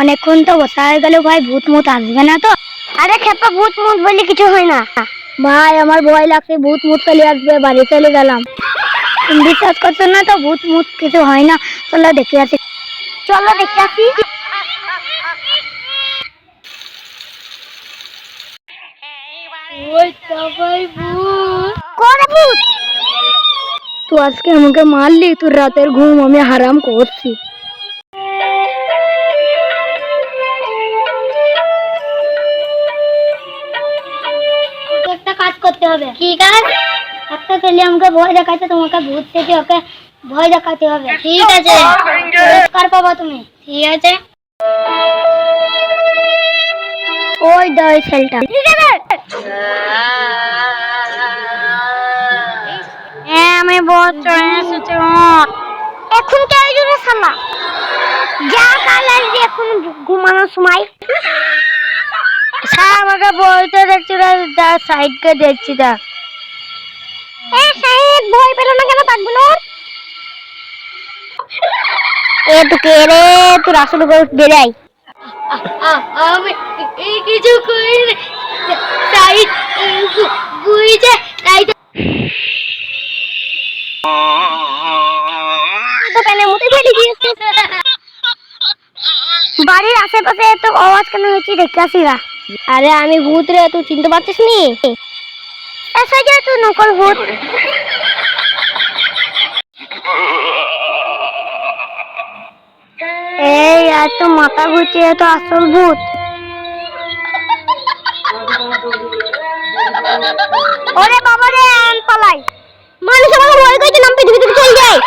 অনেকক্ষণ তো বসা হয়ে গেল ভাই, ভূত মুত আসবে না তো? আরে খেপা, ভূত মুত বলে কিছু হয় না ভাই, আমার ভয় লাগছে, ভূত মুত চলে আসবে, বাড়ি চলে গেলাম। তুমি বিশ্বাস করছো না তো? ভূত মুত কিছু হয় না, চলো দেখে আসি। চলো দেখে আসি। ওই তো ভাই ভূত। কোন ভূত? তুই আজকে আমাকে মারলি, তোর রাতের ঘুম আমি হারাম করছি। একটা কাজ করতে হবে। কি কাজ? একটা ছেলে আমাকে ভয় দেখাচ্ছে, তোমাকে ভূত থেকে ওকে ভয় দেখাতে হবে। ঠিক আছে, পুরস্কার পাবা তুমি। ঠিক আছে, ওই দাও এই ছেলেটা। হ্যাঁ, আমি বহুত চলে এসেছি। এখন কে জন্য সালা যা, কাল আসবি, এখন ঘুমানোর সময়। আমাকে বলতে দেখছি না, সাইডকে দেখছি না। ভয় পেল না কেন? থাকবো না। এ তো কে রে? তোর আসলে বেড়াই। আমি কিছু করি সাইড বুঝছে তাই তো প্যানের মধ্যে ফেলে দিয়েছে। বাড়ির আশেপাশে এত আওয়াজ কেন হচ্ছে? দেখতে আসি না। আরে আমি ভূত রে, তুই চিনতে পারছিস নি? এসে যা, তুই নকল ভূত। এই আর তো মাথা ঘুরছে, এ তো আসল ভূত। ওরে বাবা রে, পালাই। মানুষ আমাকে ভয় করছে, নাম পৃথিবী থেকে চলে যায়।